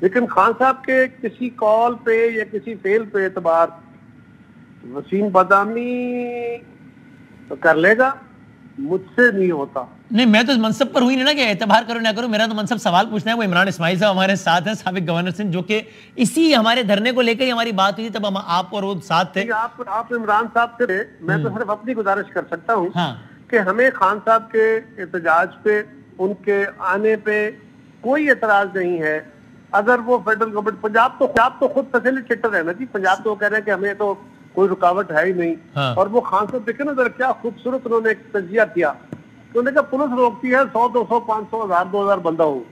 لیکن خان صاحب کے کسی کال پہ یا کسی فیل پہ اعتبار وسیم بادامی کر لے گا، مجھ سے نہیں ہوتا. نہیں، میں تو اس منصب پر ہوئی نہیں نا کہ اعتبار کرو نہ کرو، میرا تو منصب سوال پوچھنا ہے. وہ عمران اسماعیل صاحب ہمارے ساتھ ہیں، سابق گورنر سندھ، جو کہ اسی ہمارے دھرنے کو لے کے ہی ہماری بات ہوئی تب ہم آپ اور وہ ساتھ تھے. آپ عمران صاحب سے میں تو صرف اپنی گزارش کر سکتا ہوں کہ ہمیں خان صاحب کے احتجاج پہ، ان کے آنے پہ کوئی اعتراض نہیں ہے. اگر وہ فیڈرل گورنمنٹ، پنجاب تو خود فیسیلیٹیٹر ہے نا جی. پنجاب تو کہہ رہے ہیں کہ ہمیں تو کوئی رکاوٹ ہے ہی نہیں. اور وہ خان صاحب دیکھیں نا ذرا کیا خوبصورت انہوں نے ایک تجزیہ کیا. انہوں نے کہا پولیس روکتی ہے 100 200 500 1000 2000 بندہ ہو،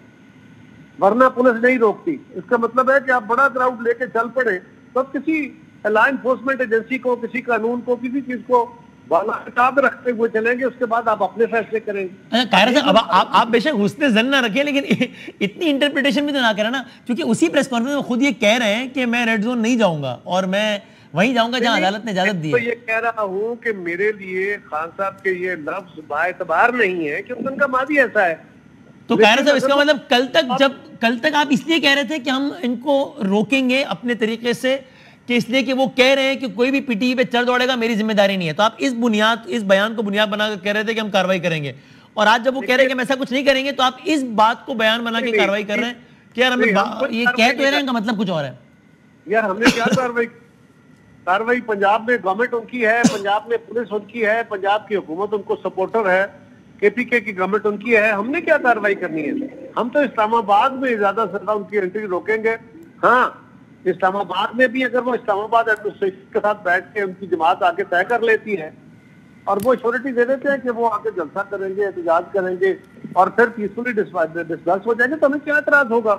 ورنہ پولیس نہیں روکتی. اس کا مطلب ہے کہ آپ بڑا کراؤڈ لے کے چل پڑے تو کسی لا انفورسمنٹ ایجنسی کو، کسی قانون کو، کسی چیز کو بالا خطاب رکھتے ہوئے چلیں گے. اس کے بعد آپ اپنے فیصلے کریں گے. قاہرہ صاحب آپ بے شک حسن ظن نہ رکھیں، لیکن اتنی انٹرپریٹیشن بھی تو نہ کریں نا، کیونکہ اسی پریس کانفرنس میں خود یہ کہہ رہے ہیں کہ میں ریڈ زون نہیں جاؤں گا اور میں وہیں جاؤں گا جہاں عدالت نے اجازت دی ہے. تو یہ کہہ رہا ہوں کہ میرے لیے خان صاحب کے یہ لفظ باعتبار نہیں ہے کیونکہ ان کا ماضی ایسا ہے. تو قاہرہ صاحب اس کا مطلب کل تک آپ اس لیے کہہ رہے تھے کہ ہم ان کو روکیں گے اپنے طریقے سے، کہ اس لیے کہ وہ کہہ رہے ہیں کہ کوئی بھی پی ٹی پہ چڑھ دوڑے گا میری ذمہ داری نہیں ہے، تو آپ اس بیان کو بنیاد بنا کر کہہ رہے تھے کہ ہم کارروائی کریں گے، اور آج جب وہ کہہ رہے ہیں کہ ہم ایسا کچھ نہیں کریں گے تو آپ اس بات کو بیان بنا کے کارروائی کر رہے ہیں کہ یار ہمیں یہ کہہ تو رہے ہیں، ان کا مطلب کچھ اور ہے. یار ہم نے کیا کارروائی پنجاب میں گورنمنٹ ان کی ہے، پنجاب میں پولیس ان کی ہے، پنجاب کی حکومت ان کو سپورٹر ہے، کے پی کے کی گورنمنٹ ان کی ہے. ہم نے کیا کارروائی کرنی ہے؟ ہم تو اسلام آباد میں زیادہ سے زیادہ ان کی انٹری روکیں گے. ہاں، اسلام آباد میں بھی اگر وہ اسلام آباد ایڈمنسٹریشن کے ساتھ بیٹھ کے ان کی جماعت آگے طے کر لیتی ہے اور وہ شیورٹی دے دیتے ہیں کہ وہ آگے جلسہ کریں گے، احتجاج کریں گے اور پھر پیسفلی ڈسکس ہو جائیں گے، تو ہمیں کیا اعتراض ہوگا؟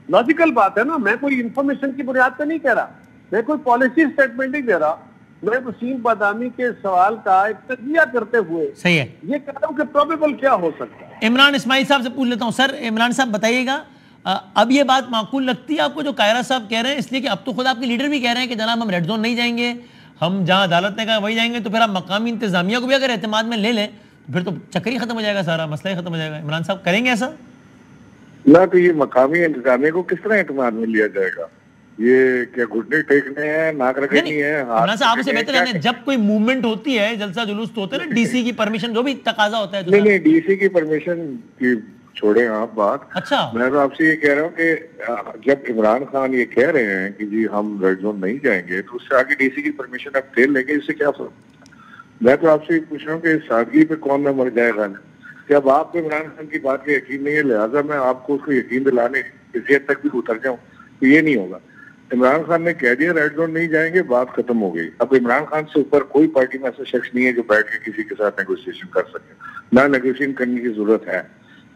لاجیکل بات ہے نا. میں کوئی انفارمیشن کی بنیاد پہ نہیں کہہ رہا، میں کوئی پالیسی سٹیٹمنٹ نہیں دے رہا. میں وسیم بادامی کے سوال کا ایک تجزیہ کرتے ہوئے صحیح ہے یہ کہہ رہا ہوں کہ پروبیبل کیا ہو سکتا ہے. عمران اسماعیل صاحب سے پوچھ لیتا ہوں. سر عمران صاحب بتائیے گا، اب یہ بات معقول لگتی ہے آپ کو جو قاہرہ صاحب کہہ رہے ہیں؟ اس لیے کہ اب تو خود آپ کے لیڈر بھی کہہ رہے ہیں کہ جناب ہم ریڈ زون نہیں جائیں گے، ہم جہاں عدالت نے کہا وہی جائیں گے. تو پھر آپ مقامی انتظامیہ کو بھی اگر اعتماد میں لے لیں تو پھر تو چکر ہی ختم ہو جائے گا، سارا مسئلہ ہی ختم ہو جائے گا. عمران صاحب کریں گے ایسا؟ نہ تو یہ مقامی انتظامیہ کو کس طرح اعتماد میں لیا جائے گا؟ یہ کیا گھٹنے ٹیکنے ہیں، ناک رگڑنی ہے؟ عمران صاحب آپ اسے بہتر ہے، جب کوئی موومنٹ ہوتی ہے، جلسہ جلوس تو ہوتا ہے نا، ڈی سی کی پرمیشن جو بھی تقاضا ہوتا ہے. نہیں، ڈی سی کی پرمیشن کی چھوڑیں آپ بات. اچھا، میں تو آپ سے یہ کہہ رہا ہوں کہ جب عمران خان یہ کہہ رہے ہیں کہ جی ہم ریڈ زون نہیں جائیں گے تو اس سے آگے ڈی سی کی پرمیشن آپ پھیر لیں گے، اس سے کیا فرق؟ میں تو آپ سے یہ پوچھ رہا ہوں کہ سادگی پہ کون نہ مر جائے گا. جب آپ کو عمران خان کی بات پہ یقین نہیں ہے، لہٰذا میں آپ کو اس کو یقین دلانے کسی حد تک بھی اتر جاؤں تو یہ نہیں ہوگا. عمران خان نے کہہ دیا ریڈ زون نہیں جائیں گے، بات ختم ہو گئی. اب عمران خان سے اوپر کوئی پارٹی میں ایسا شخص نہیں ہے جو بیٹھ کے کسی کے ساتھ نیگوسیشن کر سکے، نہ نیگوسیشن کرنے کی ضرورت ہے.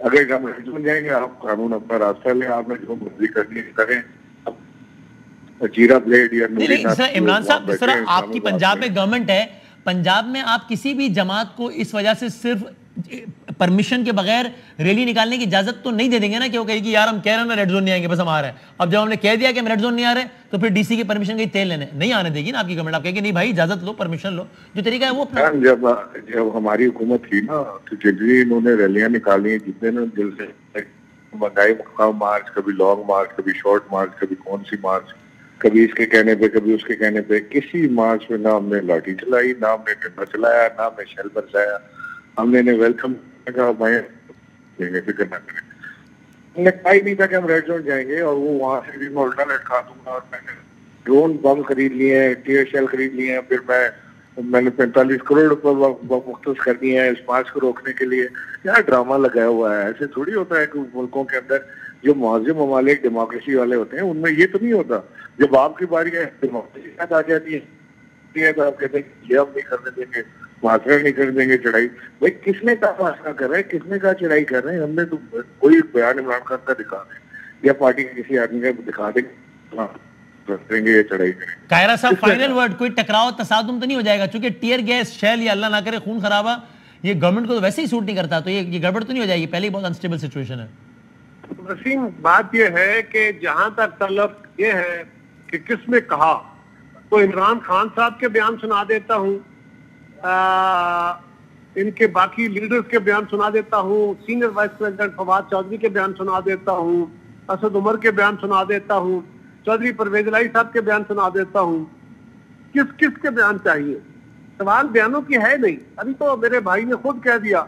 اگر ہم ریڈ زون جائیں گے، آپ قانون اپنا راستہ لیں، آپ نے جو مرضی کرنی ہے کریں. جیرا بلیڈ یا عمران صاحب جس طرح آپ کی پنجاب میں گورنمنٹ ہے، پنجاب میں آپ کسی بھی جماعت کو اس وجہ سے صرف پرمیشن کے بغیر ریلی نکالنے کی اجازت تو نہیں دے دیں گے نا کہ وہ کہے کہ یار ہم کہہ رہے ہیں نا ریڈ زون نہیں آئیں گے، بس ہم آ رہے ہیں. اب جب ہم نے کہہ دیا کہ ہم ریڈ زون نہیں آ رہے تو پھر ڈی سی کی پرمیشن کا تیل لینے نہیں آنے دے گی نا آپ کی گورنمنٹ. آپ کہیں گے نہیں بھائی اجازت لو، پرمیشن لو، جو طریقہ ہے وہ اپنا. جب ہماری حکومت تھی نا تو جتنی انہوں نے ریلیاں نکالی ہیں، جتنے نا دل سے مہنگائی مقام مارچ، کبھی لانگ مارچ، کبھی شارٹ مارچ، کبھی کون سی مارچ، کبھی اس کے کہنے پہ کبھی اس کے کہنے پہ، کسی مارچ میں نہ ہم نے لاٹھی چلائی، نہ ہم نے ڈنڈا چلایا، نہ ہم نے شیل برسایا. ہم نے ویلکم کہا بھائی فکر نہ کریں. ہم نے کہا ہی نہیں تھا کہ ہم ریڈ زون جائیں گے، اور وہ وہاں سے بھی میں الٹا لٹکا دوں گا. اور میں نے ڈرون بم خرید لیے ہیں، ٹیئر شیل خرید لیے ہیں، پھر میں نے 45 کروڑ روپے مختص کر دیے ہیں اس مارچ کو روکنے کے لیے. کیا ڈرامہ لگایا ہوا ہے؟ ایسے تھوڑی ہوتا ہے کہ ملکوں کے اندر جو معظم ممالک ڈیموکریسی والے ہوتے ہیں ان میں یہ تو نہیں ہوتا. جب آپ کی باری ہے ڈیموکریسی آ جاتی ہے تو آپ کہتے ہیں کہ یہ ہم نہیں کرنے دیں گے، محاصرہ نہیں کر دیں گے، چڑھائی. بھائی کس نے کہا محاصرہ کر رہے ہیں، کس نے کہا چڑھائی کر رہے ہیں؟ ہم نے تو کوئی بیان عمران خان کا دکھا دیں یا پارٹی کے کسی آدمی کا دکھا دیں کریں گے یا چڑھائی کریں. قاہرہ صاحب فائنل ورڈ، کوئی ٹکراؤ تصادم تو نہیں ہو جائے گا؟ چونکہ ٹیئر گیس، شیل یا اللہ نہ کرے خون خرابہ یہ گورنمنٹ کو تو ویسے ہی سوٹ نہیں کرتا، تو یہ گڑبڑ تو نہیں ہو جائے گی؟ پہلے ہی بہت انسٹیبل سچویشن ہے. وسیم بات یہ ہے کہ جہاں تک تعلق یہ ہے کہ کس نے کہا، تو عمران خان صاحب کے بیان سنا دیتا ہوں، ان کے باقی لیڈرز کے بیان سنا دیتا ہوں، senior vice president Fawad Chaudhry کے بیان سنا دیتا ہوں، اسد عمر کے بیان سنا دیتا ہوں, چودھری پرویز الہی صاحب کے بیان سنا دیتا ہوں. کس کس کے بیان چاہیے؟ سوال بیانوں کی ہے نہیں. ابھی تو میرے بھائی نے خود کہہ دیا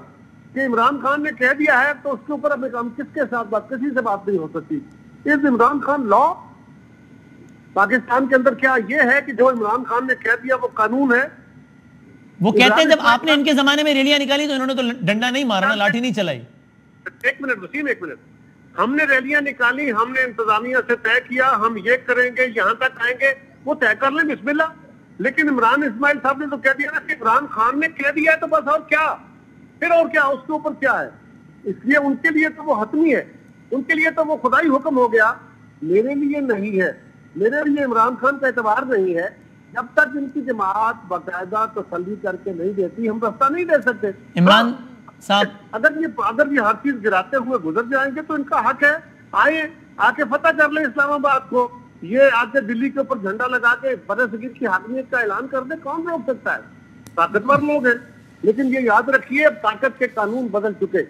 کہ عمران خان نے کہہ دیا ہے تو اس کے اوپر ہم کس کے ساتھ بات, کسی سے بات نہیں ہو سکتی. اس عمران خان لا پاکستان کے اندر کیا یہ ہے کہ جو عمران خان نے کہہ دیا وہ قانون ہے؟ وہ کہتے ہیں جب آپ نے ان کے زمانے میں ریلیاں نکالی تو انہوں نے تو ڈنڈا نہیں مارا, لاٹھی نہیں چلائی. ایک منٹ وسیم, ایک منٹ. ہم نے ریلیاں نکالی, ہم نے انتظامیہ سے طے کیا ہم یہ کریں گے, یہاں تک آئیں گے, وہ طے کر لیں بسم اللہ. لیکن عمران اسماعیل صاحب نے تو کہہ دیا نا کہ عمران خان نے کہہ دیا ہے تو بس, اور کیا پھر, اور کیا اس کے اوپر کیا ہے؟ اس لیے ان کے لیے تو وہ حتمی ہے, ان کے لیے تو وہ خدائی حکم ہو گیا. میرے لیے نہیں ہے, میرے لیے عمران خان کا اعتبار نہیں ہے. جب تک ان کی جماعت باقاعدہ تسلی کر کے نہیں دیتی ہم رستہ نہیں دے سکتے. عمران صاحب اگر یہ ہر چیز گراتے ہوئے گزر جائیں گے تو ان کا حق ہے, آئے آ کے فتح کر لیں اسلام آباد کو. یہ آ کے دلی کے اوپر جھنڈا لگا کے برصغیر کی حاکمیت کا اعلان کر دے, کون روک سکتا ہے؟ طاقتور لوگ ہیں. لیکن یہ یاد رکھیے اب طاقت کے قانون بدل چکے.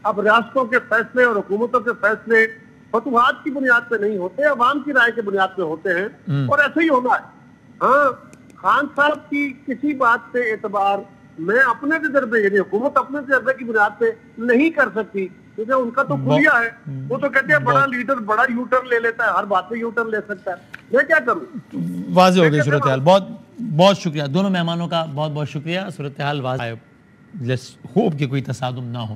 اب ریاستوں کے فیصلے اور حکومتوں کے فیصلے فتوحات کی بنیاد پہ نہیں ہوتے, عوام کی رائے کے بنیاد پہ ہوتے ہیں, اور ایسے ہی ہونا ہے. ہاں, خان صاحب کی کسی بات پہ اعتبار میں اپنے تجربے یعنی حکومت اپنے تجربے کی بنیاد پہ نہیں کر سکتی, کیونکہ ان کا تو کھلیا ہے. وہ تو کہتے ہیں بڑا لیڈر بڑا یو ٹرن لے لیتا ہے, ہر بات پہ یو ٹرن لے سکتا ہے. میں کیا کروں؟ واضح ہو گئی صورتحال. بہت بہت شکریہ دونوں مہمانوں کا, بہت بہت شکریہ. صورتحال واضح ہے, لیٹس ہوپ کہ کوئی تصادم نہ ہو.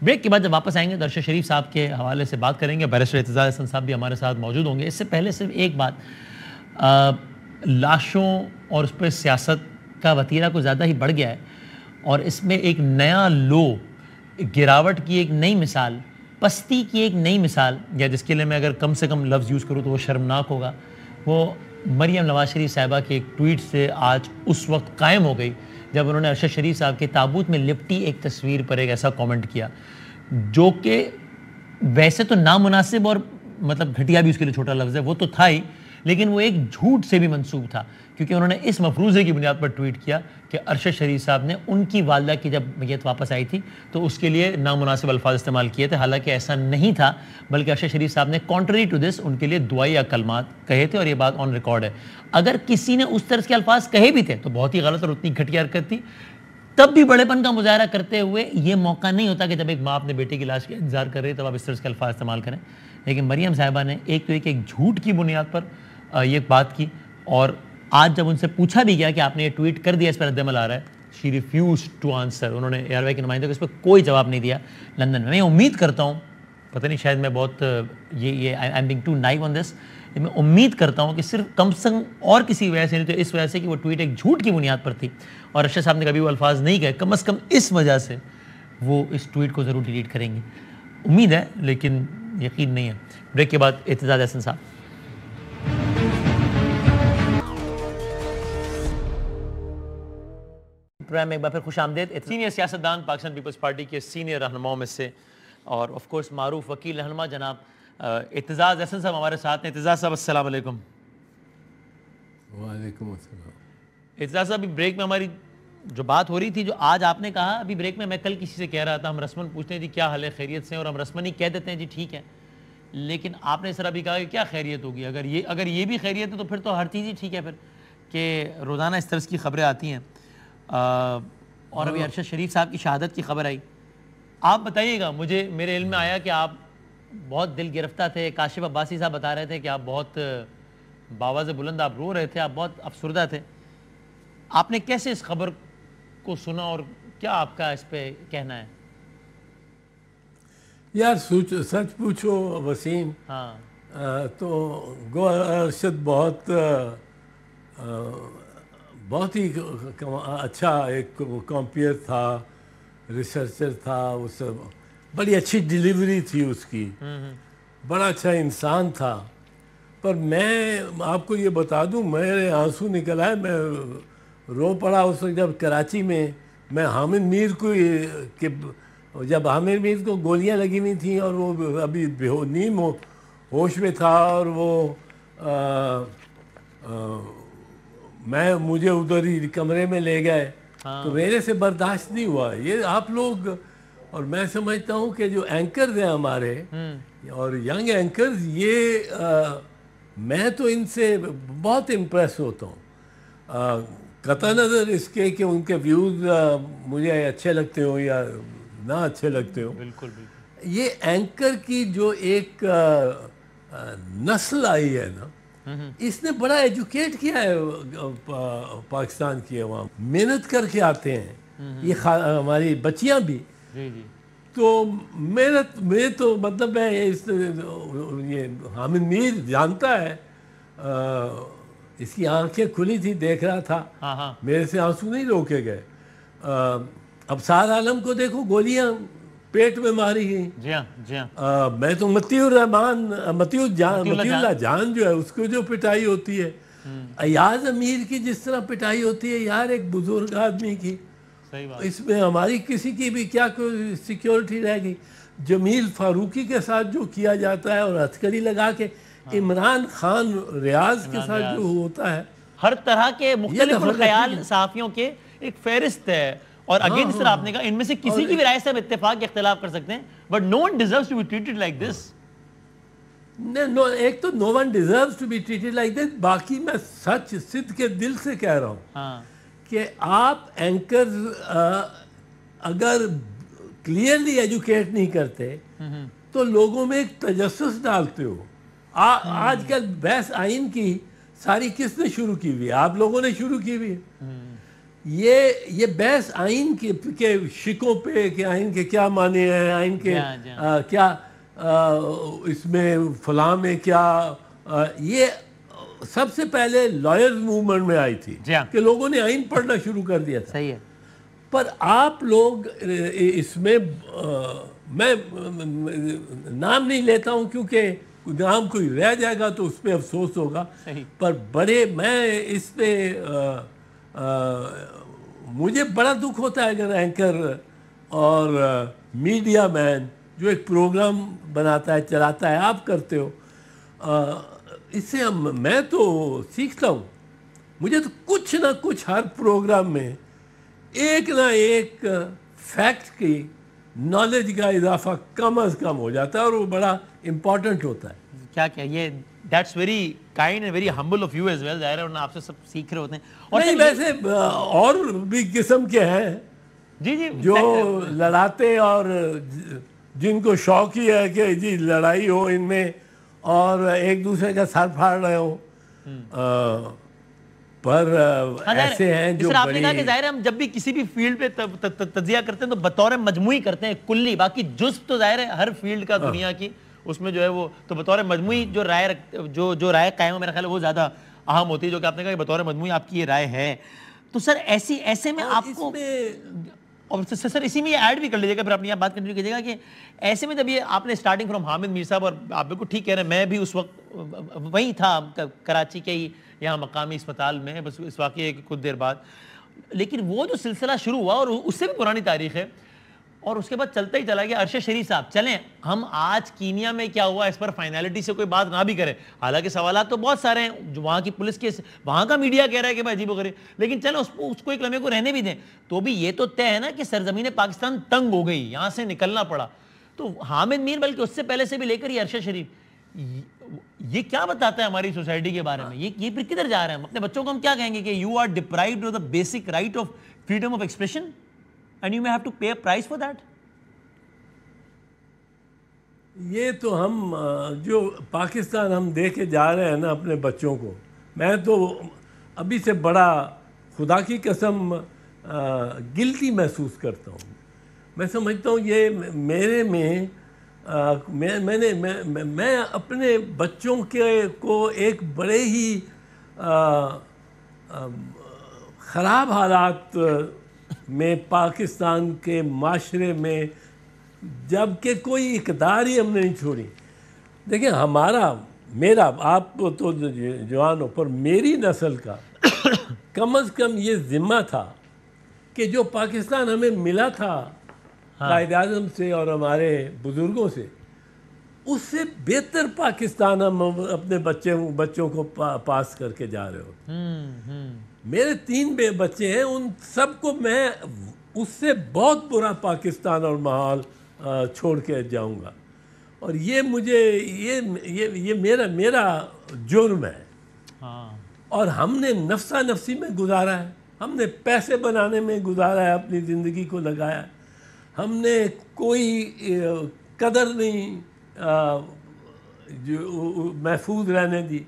بریک کے بعد جب واپس آئیں گے تو ارشد شریف صاحب کے حوالے سے بات کریں گے. بیرسٹر اعتزاز احسن صاحب بھی ہمارے ساتھ موجود ہوں گے. اس سے پہلے صرف ایک بات, لاشوں اور اس پہ سیاست کا وتیرہ کو زیادہ ہی بڑھ گیا ہے, اور اس میں ایک نیا لو, گراوٹ کی ایک نئی مثال, پستی کی ایک نئی مثال, یا جس کے لیے میں اگر کم سے کم لفظ یوز کروں تو وہ شرمناک ہوگا, وہ مریم نواز شریف صاحبہ کے ایک ٹویٹ سے آج اس وقت قائم ہو گئی جب انہوں نے ارشد شریف صاحب کے تابوت میں لپٹی ایک تصویر پر ایک ایسا کامنٹ کیا جو کہ ویسے تو نامناسب اور مطلب گھٹیا بھی اس کے لیے چھوٹا لفظ ہے, وہ تو تھا ہی, لیکن وہ ایک جھوٹ سے بھی منسوب تھا, کیونکہ انہوں نے اس مفروضے کی بنیاد پر ٹویٹ کیا کہ ارشد شریف صاحب نے ان کی والدہ کی جب میت واپس آئی تھی تو اس کے لیے نامناسب الفاظ استعمال کیے تھے, حالانکہ ایسا نہیں تھا, بلکہ ارشد شریف صاحب نے کانٹری ٹو دس ان کے لیے دعائی یا کلمات کہے تھے, اور یہ بات آن ریکارڈ ہے. اگر کسی نے اس طرح کے الفاظ کہے بھی تھے تو بہت ہی غلط اور اتنی گھٹیا حرکت تھی. تب بھی بڑے پن کا مظاہرہ کرتے ہوئے یہ موقع نہیں ہوتا کہ جب ایک ماں اپنے بیٹے کی لاش کا انتظار کر رہی ہے تب آپ اس طرح کے الفاظ استعمال کریں. لیکن مریم صاحبہ نے ایک تو ایک جھوٹ کی بنیاد پر یہ بات کی, اور آج جب ان سے پوچھا بھی گیا کہ آپ نے یہ ٹویٹ کر دیا, اس پر رد عمل آ رہا ہے, شی ریفیوز ٹو آنسر. انہوں نے اے آر وائی کے نمائندے کو اس پہ کوئی جواب نہیں دیا لندن میں. میں امید کرتا ہوں, پتہ نہیں شاید میں بہت یہ I am being too naive on this, میں امید کرتا ہوں کہ صرف کم سے کم اور کسی وجہ سے نہیں تو اس وجہ سے کہ وہ ٹویٹ ایک جھوٹ کی بنیاد پر تھی اور ارشد صاحب نے کبھی وہ الفاظ نہیں کہے, کم از کم اس وجہ سے وہ اس ٹویٹ کو ضرور ڈیلیٹ کریں گے. امید ہے لیکن یقین نہیں ہے. بریک کے بعد اعتزاز احسن صاحب. پروگرام میں ایک بار پھر خوش آمدید. سینئر سیاستدان پاکستان پیپلز پارٹی کے سینئر رہنماؤں میں سے, اور آف کورس معروف وکیل رہنما جناب اعتزاز احسن صاحب ہمارے ساتھ ہیں. اعتزاز صاحب السلام علیکم. وعلیکم السلام. اعتزاز صاحب, ابھی بریک میں ہماری جو بات ہو رہی تھی, جو آج آپ نے کہا ابھی بریک میں کل کسی سے کہہ رہا تھا, ہم رسمن پوچھتے ہیں جی کیا حال ہے, خیریت سے, اور ہم رسمن ہی کہہ دیتے ہیں جی ٹھیک ہے, لیکن آپ نے اس طرح بھی کہا کہ کیا خیریت ہوگی, اگر یہ بھی خیریت ہے تو پھر تو ہر چیز ہی ٹھیک ہے پھر, کہ روزانہ اس طرح کی خبریں آتی ہیں. اور ابھی ارشد شریف صاحب کی شہادت کی خبر آئی. آپ بتائیے گا, مجھے میرے علم میں آیا کہ آپ بہت دل گرفتہ تھے. کاشف عباسی صاحب بتا رہے تھے کہ آپ بہت باواز بلند آپ رو رہے تھے, آپ بہت افسردہ تھے. آپ نے کیسے اس خبر کو سنا اور کیا آپ کا اس پہ کہنا ہے؟ یار سچ پوچھو وسیم, ہاں تو گو ارشد بہت ہی اچھا ایک کمپیئر تھا, ریسرچر تھا, اس بڑی اچھی ڈیلیوری تھی اس کی, بڑا اچھا انسان تھا. پر میں آپ کو یہ بتا دوں, میرے آنسو نکل آئے, میں رو پڑا اس وقت جب کراچی میں حامد میر کو, جب حامد میر کو گولیاں لگی ہوئی تھیں اور وہ ابھی نیم ہوش میں تھا, اور وہ مجھے ادھر ہی کمرے میں لے گئے, تو میرے سے برداشت نہیں ہوا. یہ آپ لوگ اور میں سمجھتا ہوں کہ جو اینکرز ہیں ہمارے اور ینگ اینکرز، یہ میں تو ان سے بہت امپریس ہوتا ہوں، قطع نظر اس کے کہ ان کے ویوز مجھے اچھے لگتے ہوں یا نہ اچھے لگتے ہوں. بالکل بالکل. یہ اینکر کی جو ایک نسل آئی ہے نا، اس نے بڑا ایجوکیٹ کیا ہے پاکستان کی عوام. محنت کر کے آتے ہیں یہ ہماری بچیاں بھی. جی جی. تو محنت میں تو مطلب ہے یہ حامد میر جانتا ہے، اس کی آنکھیں کھلی تھی، دیکھ رہا تھا، میرے سے آنسو نہیں روکے گئے. ابصار عالم کو دیکھو، گولیاں پیٹ میں ماری گئی. جی ہاں جی ہاں. میں تو متی اللہ جان جو ہے اس کو جو پٹائی ہوتی ہے، ایاز امیر کی جس طرح پٹائی ہوتی ہے یار ایک بزرگ آدمی کی، اس میں ہماری کسی کی بھی کیا کوئی سیکیورٹی رہ گئی. جمیل فاروقی کے ساتھ جو کیا جاتا ہے اور ہتھکڑی لگا کے عمران خان ریاض کے ساتھ جو ہوتا ہے، ہر طرح کے مختلف الخیال صحافیوں کے ایک فہرست ہے. اور اگین اس طرح آپ نے کہا ان میں سے کسی کی بھی رائے سے ہم اتفاق یا اختلاف کر سکتے ہیں، but no one deserves to be treated like this. ایک تو no one deserves to be treated like this. باقی میں سچ صدق کے دل سے کہہ رہا ہوں کہ آپ اینکرز اگر کلیئرلی ایجوکیٹ نہیں کرتے تو لوگوں میں ایک تجسس ڈالتے ہو. آج کل بحث آئین کی ساری کس نے شروع کی ہوئی؟ آپ لوگوں نے شروع کی ہوئی. یہ بحث آئین کے شکوں پہ کہ آئین کے کیا معنی ہیں، آئین کے کیا اس میں فلاں میں کیا، یہ سب سے پہلے لائرز موومنٹ میں آئی تھی کہ لوگوں نے آئین پڑھنا شروع کر دیا تھا. صحیح ہے. پر آپ لوگ اس میں، میں نام نہیں لیتا ہوں کیونکہ نام کوئی رہ جائے گا تو اس پہ افسوس ہوگا، پر بڑے میں اس پہ مجھے بڑا دکھ ہوتا ہے اگر اینکر اور میڈیا مین جو ایک پروگرام بناتا ہے چلاتا ہے، آپ کرتے ہو، اس سے میں تو سیکھتا ہوں. مجھے تو کچھ نہ کچھ ہر پروگرام میں ایک نہ ایک فیکٹ کی نالج کا اضافہ کم از کم ہو جاتا ہے اور وہ بڑا امپورٹنٹ ہوتا ہے. کیا یہ that's very kind and very humble of you as well. ظاہر ہے آپ سے سب سیکھ رہے ہوتے ہیں. اور نہیں ویسے اور بھی قسم کے ہیں جی جی جو لڑاتے اور جن کو شوق ہی ہے کہ جی لڑائی ہو ان میں اور ایک دوسرے کا سر پھاڑ رہے ہو. پر ایسے ہیں جو آپ نے کہا کہ ظاہر ہم جب بھی کسی بھی فیلڈ پہ تجزیہ کرتے ہیں تو بطور مجموعی کرتے ہیں، کلی. باقی جزو تو ظاہر ہے ہر فیلڈ کا دنیا کی اس میں جو ہے وہ تو بطور مجموعی جو رائے قائم ہے میرا خیال ہے وہ زیادہ اہم ہوتی ہے، جو کہ آپ نے کہا کہ بطور مجموعی آپ کی یہ رائے ہے. تو سر ایسے میں آپ کو اور سر اسی میں یہ ایڈ بھی کر لیجیے گا، پھر اپنی آپ بات کنٹینیو کیجیے گا کہ ایسے میں جب یہ آپ نے اسٹارٹنگ فرام حامد میر صاحب، اور آپ بالکل ٹھیک کہہ رہے ہیں، میں بھی اس وقت وہیں تھا کراچی کے ہی یہاں مقامی اسپتال میں، بس اس واقعے کے کچھ دیر بعد. لیکن وہ جو سلسلہ شروع ہوا اور اس سے بھی پرانی تاریخ ہے، اور اس کے بعد چلتا ہی چلا گیا. ارشد شریف صاحب چلیں ہم آج کینیا میں کیا ہوا اس پر فائنالٹی سے کوئی بات نہ بھی کریں، حالانکہ سوالات تو بہت سارے ہیں جو وہاں کی پولیس کے وہاں کا میڈیا کہہ رہا ہے کہ بھائی عجیب و غریب، لیکن چلیں اس کو ایک لمحے کو رہنے بھی دیں. تو بھی یہ تو طے ہے نا کہ سرزمین پاکستان تنگ ہو گئی، یہاں سے نکلنا پڑا. تو حامد میر بلکہ اس سے پہلے سے بھی لے کر یہ ارشد شریف، یہ کیا بتاتا ہے ہماری سوسائٹی کے بارے میں؟ یہ پھر کدھر جا رہے ہیں؟ اپنے بچوں کو ہم کیا کہیں گے کہ you are deprived of the basic right of freedom of expression and you may have to pay a price for that. یہ تو ہم جو پاکستان ہم دے کے جا رہے ہیں نا اپنے بچوں کو، میں تو ابھی سے بڑا خدا کی قسم گلٹی محسوس کرتا ہوں. میں سمجھتا ہوں یہ میرے میں میں اپنے بچوں کو ایک بڑے ہی خراب حالات میں پاکستان کے معاشرے میں، جب کہ کوئی اقدار ہی ہم نے نہیں چھوڑی. دیکھیں میرا آپ تو جوان ہو، پر میری نسل کا کم از کم یہ ذمہ تھا کہ جو پاکستان ہمیں ملا تھا قائد اعظم سے اور ہمارے بزرگوں سے، اس سے بہتر پاکستان ہم اپنے بچوں کو پاس کر کے جا رہے ہو. میرے 3 بچے ہیں، ان سب کو میں اس سے بہت برا پاکستان اور ماحول چھوڑ کے جاؤں گا. اور یہ مجھے یہ میرا جرم ہے. اور ہم نے نفسا نفسی میں گزارا ہے, ہم نے پیسے بنانے میں گزارا ہے, اپنی زندگی کو لگایا. ہم نے کوئی قدر نہیں جو محفوظ رہنے دی.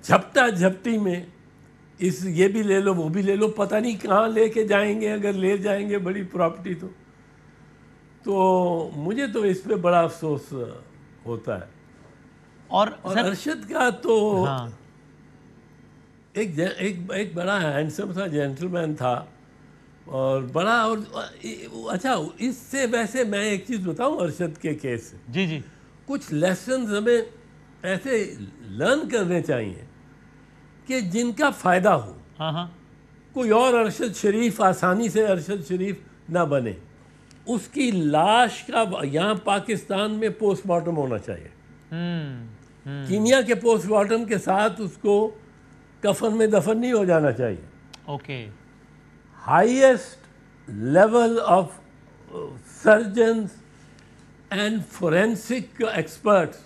جھپٹا جھپٹی میں یہ بھی لے لو وہ بھی لے لو, پتہ نہیں کہاں لے کے جائیں گے. اگر لے جائیں گے بڑی پراپرٹی تو مجھے تو اس پہ بڑا افسوس ہوتا ہے. اور ارشد کا تو ایک بڑا ہینڈسم تھا, جینٹل مین تھا, اور بڑا. اور اچھا, اس سے ویسے میں ایک چیز بتاؤں ارشد کے کیس سے. جی کچھ لیسنز ہمیں ایسے لرن کرنے چاہیے کہ جن کا فائدہ ہو. کوئی اور ارشد شریف آسانی سے ارشد شریف نہ بنے. اس کی لاش کا یہاں پاکستان میں پوسٹ مارٹم ہونا چاہیے. کینیا کے پوسٹ مارٹم کے ساتھ اس کو کفن میں دفن نہیں ہو جانا چاہیے. Okay. Highest level of surgeons and forensic experts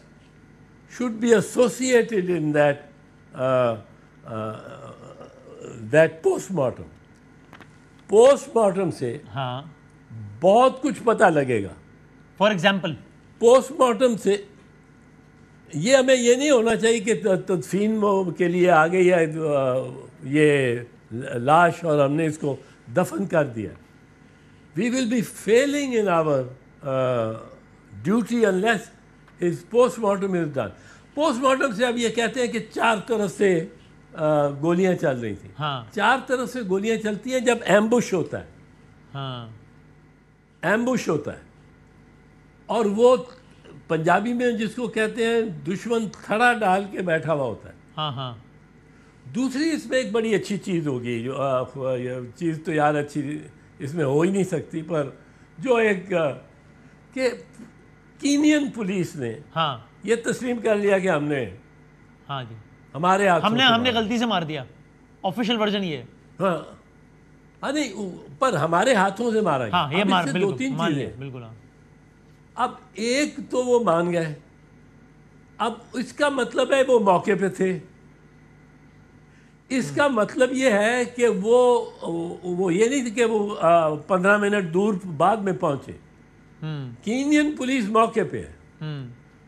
should be associated in that post-mortem. post-mortem سے بہت کچھ پتہ لگے گا. فار ایگزامپل پوسٹ مارٹم سے یہ ہمیں یہ نہیں ہونا چاہیے کہ تدفین کے لیے آ گئی ہے یہ لاش اور ہم نے اس کو دفن کر دیا. we will be failing in our duty unless his post mortem is done. Post mortem سے اب یہ کہتے ہیں کہ 4 طرف سے گولیاں چل رہی تھیں. 4 طرف سے گولیاں چلتی ہیں جب ایمبوش ہوتا ہے. ایمبوش ہوتا ہے, اور وہ پنجابی میں جس کو کہتے ہیں دشمن تھڑا ڈال کے بیٹھا ہوا ہوتا ہے. دوسری اس میں ایک بڑی اچھی چیز ہوگی, جو چیز تو یار اچھی اس میں ہو ہی نہیں سکتی, پر جو ایک کہ کینین پولیس نے یہ تسلیم کر لیا کہ ہم نے ہمارے ہم نے غلطی سے مار دیا. آفیشیل ورژن یہ ہے. نہیں, پر ہمارے ہاتھوں سے مارا گیا. یہ مار 2-3 چیزیں بالکل. اب ایک تو وہ مان گئے, اب اس کا مطلب ہے وہ موقع پہ تھے. اس کا مطلب یہ ہے کہ وہ یہ نہیں کہ وہ 15 منٹ دور بعد میں پہنچے. کینین پولیس موقع پہ ہے.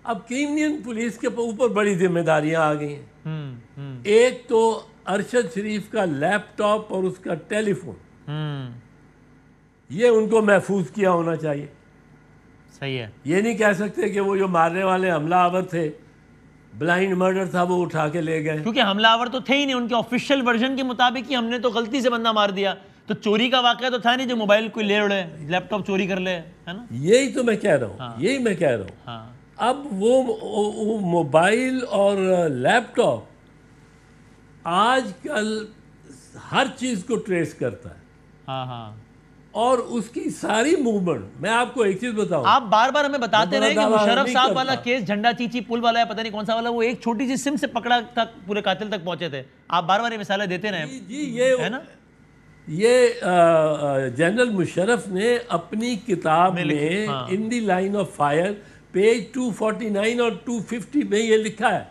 اب کینین پولیس کے اوپر بڑی ذمہ داریاں آ گئی ہیں. ایک تو ارشد شریف کا لیپ ٹاپ اور اس کا ٹیلی فون, یہ ان کو محفوظ کیا ہونا چاہیے. صحیح ہے. یہ نہیں کہہ سکتے کہ وہ جو مارنے والے حملہ آور تھے, بلائنڈ مرڈر تھا, وہ اٹھا کے لے گئے. کیونکہ حملہ آور تو تھے ہی نہیں. ان کے آفیشیل ورژن کے مطابق ہی ہم نے تو غلطی سے بندہ مار دیا. تو چوری کا واقعہ تو تھا نہیں جو موبائل کوئی لے اڑے, لیپ ٹاپ چوری کر لے, ہے نا. یہی تو میں کہہ رہا ہوں. اب وہ موبائل اور لیپ ٹاپ آج کل ہر چیز کو ٹریس کرتا ہے. اور اس کی ساری موومنٹ, میں آپ کو ایک چیز بتاؤں, آپ بار بار ہمیں بتاتے رہے کہ مشرف صاحب والا کیس, جھنڈا چیچی پل والا ہے, پتہ نہیں کون سا والا, وہ ایک چھوٹی سی سم سے پکڑا تک پورے قاتل تک پہنچے تھے. آپ بار بار یہ مثالیں دیتے رہے. جی یہ ہے نا, یہ جنرل مشرف نے اپنی کتاب میں ان دی لائن آف فائر پیج 249 اور 250 میں یہ لکھا ہے.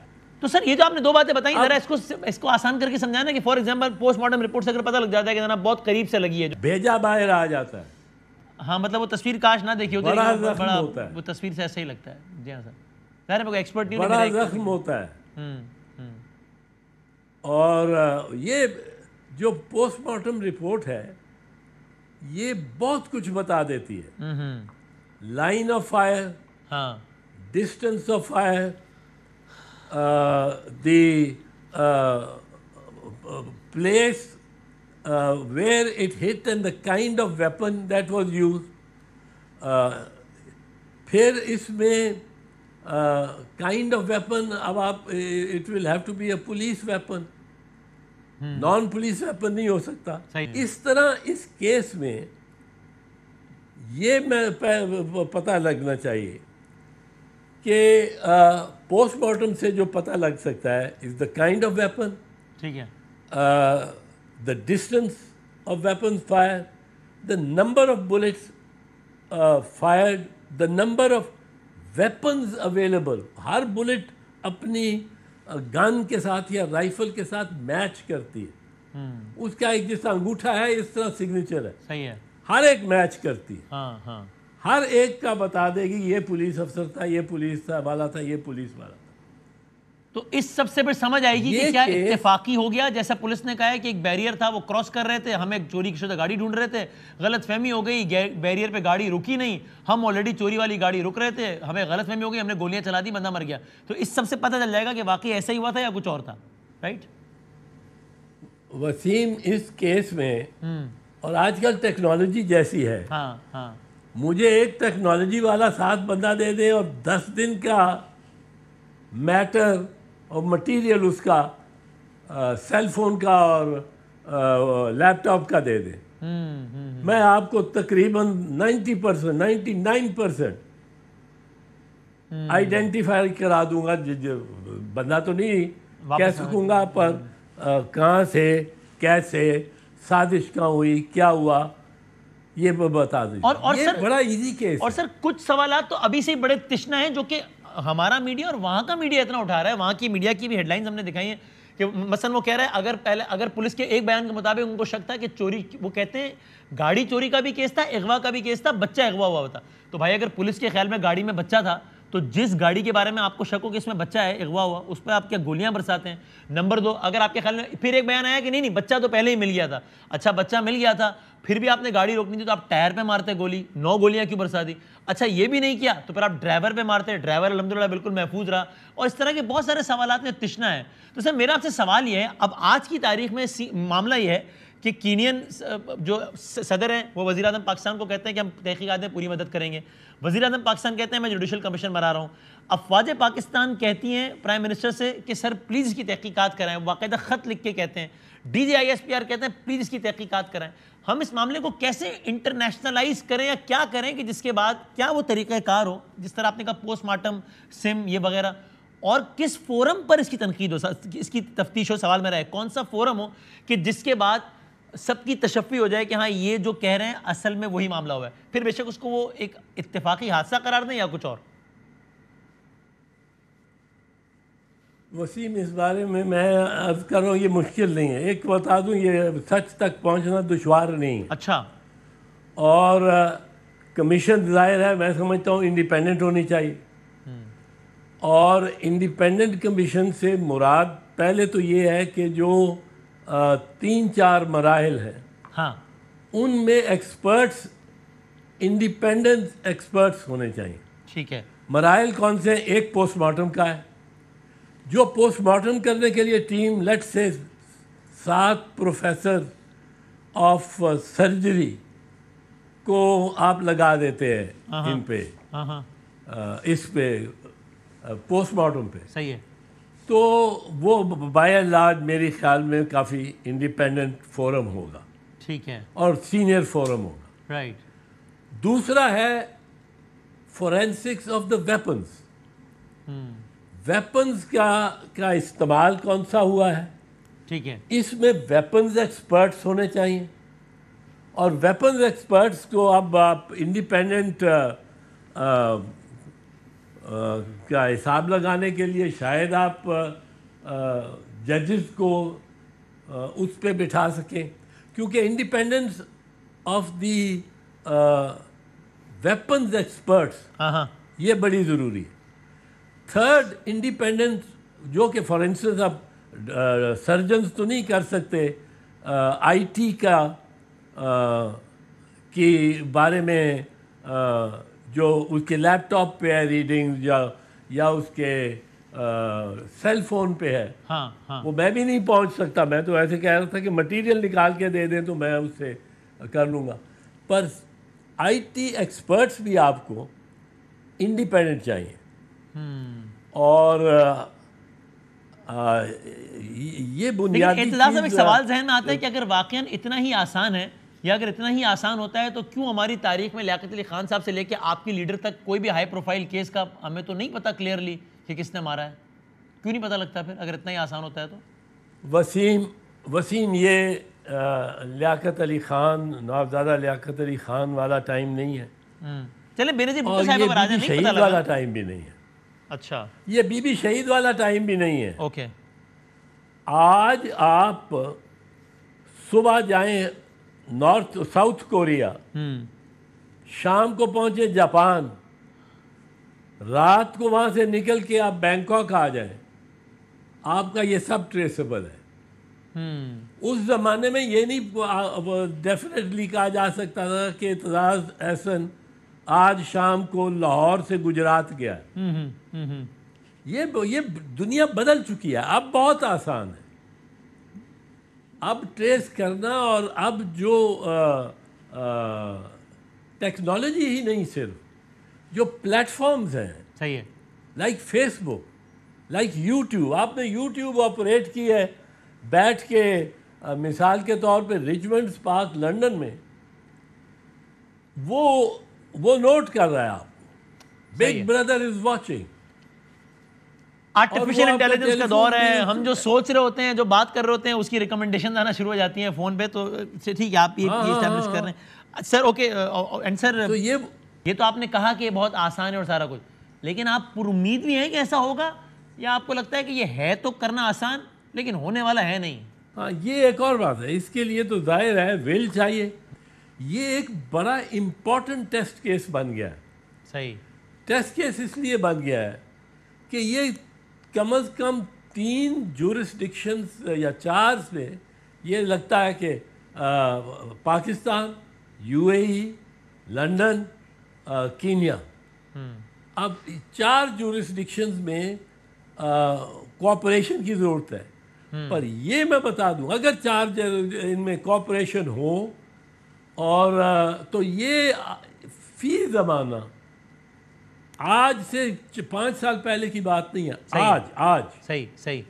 تو سر یہ جو آپ نے 2 باتیں بتائیں, ذرا اس کو آسان کر کے سمجھانا کہ for example post mortem report سے اگر پتہ لگ جاتا ہے کہ جناب بہت قریب سے لگی ہے, بھیجا باہر آ جاتا ہے. مطلب وہ تصویر کاش نہ دیکھی ہوتی, بڑا وہ تصویر سے ایسا ہی لگتا ہے. جی ہاں سر, ظاہر ہے ایکسپرٹ نہیں, بڑا زخم ہوتا ہے. اور یہ جو پوسٹ مارٹم رپورٹ ہے یہ بہت کچھ بتا دیتی ہے. Line of fire, distance of fire, the place where it hit and the kind of weapon that was used. پھر اس میں kind of weapon, اب آپ it will have to be a police weapon, naan police weapon نہیں ہو سکتا. اس طرح اس case میں یہ میں پتہ لگنا چاہیے کہ پوسٹ مارٹم سے جو پتہ لگ سکتا ہے از دا کائنڈ آف ویپن, ٹھیک ہے, the distance of weapon fire, the number of bullets fired, the number of weapons available, ہر بلٹ اپنی گن کے ساتھ یا رائفل کے ساتھ میچ کرتی ہے. اس کا ایک جس طرح انگوٹھا ہے اس طرح سگنیچر ہے. صحیح ہے. ہر ایک میچ کرتی ہے. ہاں ہاں. ہر ایک کا بتا دے گی یہ پولیس افسر تھا, یہ پولیس والا تھا, یہ پولیس والا تھا. تو اس سب سے پھر سمجھ آئے گی کہ کیا اتفاقی ہو گیا, جیسا پولیس نے کہا ہے کہ ایک بیریئر تھا, وہ کراس کر رہے تھے, ہمیں چوری کی شدہ گاڑی ڈھونڈ رہے تھے, غلط فہمی ہو گئی, بیریئر پہ گاڑی رکی نہیں, ہم آلریڈی چوری والی گاڑی رک رہے تھے, ہمیں غلط فہمی ہو گئی, ہم نے گولیاں چلا دی, بندہ مر گیا. تو اس سب سے پتہ چل جائے گا کہ واقعی ایسا ہی ہوا تھا یا کچھ اور تھا. رائٹ وسیم, اس کیس میں اور آج کل ٹیکنالوجی جیسی ہے, ہاں ہاں, مجھے ایک ٹیکنالوجی والا 7 بندہ دے دے اور 10 دن کا میٹر اور مٹیریل اس کا سیل فون کا اور لیپ ٹاپ کا دے دے, میں آپ کو تقریباً 90%, 99% آئیڈینٹیفائی کرا دوں گا. بندہ تو نہیں کہہ سکوں گا, پر کہاں سے, کیسے, سازش کہاں ہوئی, کیا ہوا, یہ بتا دیں. اور یہ بڑا ایزی کیس. اور سر کچھ سوالات تو ابھی سے بڑے تشنا ہیں جو کہ ہمارا میڈیا اور وہاں کا میڈیا اتنا اٹھا رہا ہے. وہاں کی میڈیا کی بھی ہیڈ لائنز ہم نے دکھائی ہیں کہ مثلا وہ کہہ رہا ہے اگر پولیس کے ایک بیان کے مطابق ان کو شک تھا کہ چوری, وہ کہتے ہیں گاڑی چوری کا بھی کیس تھا, اغوا کا بھی کیس تھا, بچہ اغوا ہوا تھا. تو بھائی اگر پولیس کے خیال میں گاڑی میں بچہ تھا تو جس گاڑی کے بارے میں آپ کو شک ہو کہ اس میں بچہ ہے, اغوا ہوا, اس پہ آپ کیا گولیاں برساتے ہیں؟ نمبر 2, اگر آپ کے خیال میں پھر ایک بیان آیا کہ نہیں بچہ تو پہلے ہی مل گیا تھا. اچھا بچہ مل گیا تھا, پھر بھی آپ نے گاڑی روکنی تھی تو آپ ٹائر پہ مارتے گولی, 9 گولیاں کیوں برسا دی؟ اچھا یہ بھی نہیں کیا تو پھر آپ ڈرائیور پہ مارتے, ڈرائیور الحمدللہ بالکل محفوظ رہا. اور اس طرح کے بہت سارے سوالات میں تشنا ہے. تو سر میرا آپ سے سوال یہ ہے, اب آج کی تاریخ میں معاملہ یہ ہے کہ کینین جو صدر ہیں وہ وزیر اعظم پاکستان کو کہتے ہیں کہ ہم تحقیقات میں پوری مدد کریں گے. وزیر اعظم پاکستان کہتے ہیں میں جوڈیشل کمیشن بنا رہا ہوں. افواج پاکستان کہتی ہیں پرائم منسٹر سے کہ سر پلیز اس کی تحقیقات کرائیں, باقاعدہ خط لکھ کے کہتے ہیں. DGISPR کہتے ہیں پلیز اس کی تحقیقات کرائیں. ہم اس معاملے کو کیسے انٹرنیشنلائز کریں یا کیا کریں کہ جس کے بعد کیا وہ طریقہ کار ہو, جس طرح آپ نے کہا پوسٹ مارٹم, سم, یہ وغیرہ, اور کس فورم پر اس کی تنقید ہو, اس کی تفتیش ہو. سوال میرا ہے کون سا فورم ہو کہ جس کے بعد سب کی تشفی ہو جائے کہ ہاں یہ جو کہہ رہے ہیں اصل میں وہی معاملہ ہوا ہے, پھر بے شک اس کو وہ ایک اتفاقی حادثہ قرار دیں یا کچھ اور. وسیم, اس بارے میں عرض کر رہا ہوں یہ مشکل نہیں ہے. ایک بتا دوں, یہ سچ تک پہنچنا دشوار نہیں ہے. اچھا. اور کمیشن ظاہر ہے میں سمجھتا ہوں انڈیپینڈنٹ ہونی چاہیے. اور انڈیپینڈنٹ کمیشن سے مراد پہلے تو یہ ہے کہ جو 3-4 مراحل ہیں, ہاں, ان میں ایکسپرٹس, انڈیپینڈنٹ ایکسپرٹس ہونے چاہیے. ٹھیک ہے. مراحل کون سے؟ ایک پوسٹ مارٹم کا ہے, جو پوسٹ مارٹم کرنے کے لیے ٹیم لیٹ سے 7 پروفیسر آف سرجری کو آپ لگا دیتے ہیں ان پہ, اس پہ پوسٹ مارٹم پہ. صحیح ہے. تو وہ بائی اینڈ لارج میری خیال میں کافی انڈیپینڈنٹ فورم ہوگا. ٹھیک ہے. اور سینئر فورم ہوگا. رائٹ. دوسرا ہے فورینسکس آف دا ویپنز. ویپنز کا استعمال کون سا ہوا ہے, ٹھیک ہے, اس میں ویپنز ایکسپرٹس ہونے چاہیے. اور ویپنز ایکسپرٹس کو اب آپ انڈیپینڈنٹ کا حساب لگانے کے لیے شاید آپ ججز کو اس پہ بٹھا سکیں, کیونکہ independence of the weapons experts یہ بڑی ضروری ہے. تھرڈ, انڈیپینڈنس جو کہ فورینسس اب سرجنز تو نہیں کر سکتے, آئی ٹی کا کے بارے میں جو اس کے لیپ ٹاپ پہ ہے ریڈنگ یا اس کے سیل فون پہ ہے, وہ میں بھی نہیں پہنچ سکتا. میں تو ایسے کہہ رہا تھا کہ مٹیریل نکال کے دے دیں تو میں اس سے کر لوں گا. پر آئی ٹی ایکسپرٹس بھی آپ کو انڈیپینڈنٹ چاہیے. اور یہ بنیادی اعتزاز صاحب ایک سوال ذہن میں آتا ہے کہ اگر واقعاً اتنا ہی آسان ہے یا اگر اتنا ہی آسان ہوتا ہے تو کیوں ہماری تاریخ میں لیاقت علی خان صاحب سے لے کے آپ کی لیڈر تک کوئی بھی ہائی پروفائل کیس کا ہمیں تو نہیں پتہ کلیئرلی کہ کس نے مارا ہے؟ کیوں نہیں پتہ لگتا پھر اگر اتنا ہی آسان ہوتا ہے تو؟ وسیم یہ لیاقت علی خان، نوابزادہ لیاقت علی خان والا ٹائم نہیں ہے، چلیں بینظیر اور بھٹو یہ صاحب پر آ بی جائیں، بی نہیں پتہ شہید لگا. والا ٹائم بھی نہیں ہے، اچھا یہ بی بی شہید والا ٹائم بھی نہیں ہے. اوکے. آج آپ صبح جائیں ساؤتھ کوریا، شام کو پہنچے جاپان، رات کو وہاں سے نکل کے آپ بینکاک آ جائیں، آپ کا یہ سب ٹریسیبل ہے. اس زمانے میں یہ نہیں ڈیفینیٹلی کہا جا سکتا تھا کہ اعتزاز احسن آج شام کو لاہور سے گجرات گیا. یہ دنیا بدل چکی ہے، اب بہت آسان ہے اب ٹریس کرنا. اور اب جو ٹیکنالوجی ہی نہیں، صرف جو پلیٹ فارمز ہیں، صحیح ہے. لائک فیس بک، لائک یوٹیوب. آپ نے یوٹیوب آپریٹ کی ہے بیٹھ کے، مثال کے طور پہ ریچمنڈ پارک لنڈن میں، وہ نوٹ کر رہا ہے آپ کو، big brother is watching. Artificial intelligence کا دور ہے، ہم جو سوچ رہے ہوتے ہیں، جو بات کر رہے ہوتے ہیں، اس کی ریکمنڈیشن آنا شروع ہو جاتی ہیں فون پہ. تو ٹھیک ہے، آپ یہ اسٹیبلش کر رہے ہیں سر. اوکے. اینڈ سر تو یہ تو آپ نے کہا کہ یہ بہت آسان ہے اور سارا کچھ، لیکن آپ پر امید بھی ہیں کہ ایسا ہوگا، یا آپ کو لگتا ہے کہ یہ ہے تو کرنا آسان لیکن ہونے والا ہے نہیں؟ ہاں، یہ ایک اور بات ہے. اس کے لیے تو ظاہر ہے ول چاہیے. یہ ایک بڑا امپورٹنٹ ٹیسٹ کیس بن گیا ہے. صحیح. ٹیسٹ کیس اس لیے بن گیا ہے کہ یہ کم از کم 3 جورسڈکشنز یا 4 میں یہ لگتا ہے کہ Pakistan, you a E, London, Kenya, اب 4 جورسڈکشنز میں کوآپریشن کی ضرورت ہے. پر یہ میں بتا دوں، اگر 4 ان میں کوآپریشن ہو اور تو یہ فی زمانہ، آج سے 5 سال پہلے کی بات نہیں ہے، آج صحیح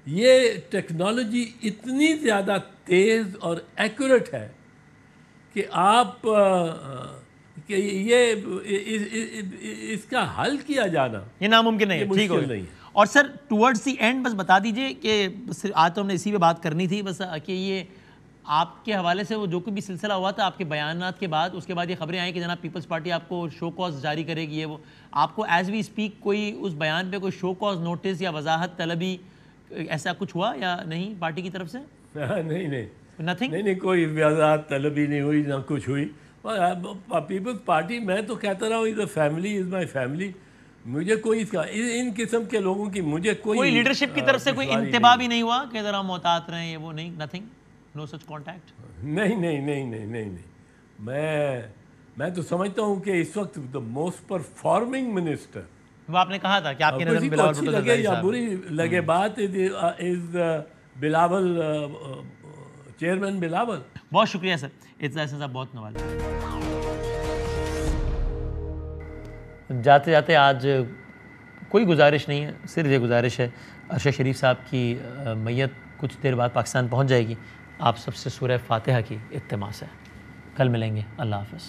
یہ ٹیکنالوجی اتنی زیادہ تیز اور ایکوریٹ ہے کہ آپ کہ یہ اس کا حل کیا جانا یہ ناممکن ہے. ٹھیک ہو. اور سر ٹورڈز دی اینڈ بس بتا دیجئے کہ آج تو ہم نے اسی پہ بات کرنی تھی بس، کہ یہ آپ کے حوالے سے وہ جو کوئی بھی سلسلہ ہوا تھا آپ کے بیانات کے بعد، اس کے بعد یہ خبریں آئیں کہ جناب پیپلز پارٹی آپ کو شو کاز جاری کرے گی. وہ آپ کو ایز وی اسپیک کوئی اس بیان پہ کوئی شو کاز نوٹس یا وضاحت طلبی ایسا کچھ ہوا یا نہیں پارٹی کی طرف سے؟ نہیں، کوئی وضاحت طلبی نہیں ہوئی، نہ کچھ ہوئی. پیپلز پارٹی، میں تو کہتا رہا ہوں فیملی از مائی فیملی. مجھے کوئی ان قسم کے لوگوں کی مجھے کوئی لیڈرشپ کی طرف سے کوئی انتباہ بھی نہیں ہوا کہ ذرا محتاط رہیں، یہ وہ نہیں، نتھنگ، نو سچ کانٹیکٹ؟ نہیں. میں تو سمجھتا ہوں کہ اس وقت دا موسٹ پرفارمنگ منسٹر، وہ آپ نے کہا تھا کہ آپ کے نظر میں بلاول بھٹو لگے یا بری لگے بات، از بلاول، چیئرمین بلاول. بہت شکریہ سر، اعتزاز صاحب بہت نوازا. جاتے جاتے آج کوئی گزارش نہیں ہے، صرف یہ گزارش ہے، عرشہ شریف صاحب کی میت کچھ دیر بعد پاکستان پہنچ جائے گی. آپ سب سے سورہ فاتحہ کی التماس ہے. کل ملیں گے. اللہ حافظ.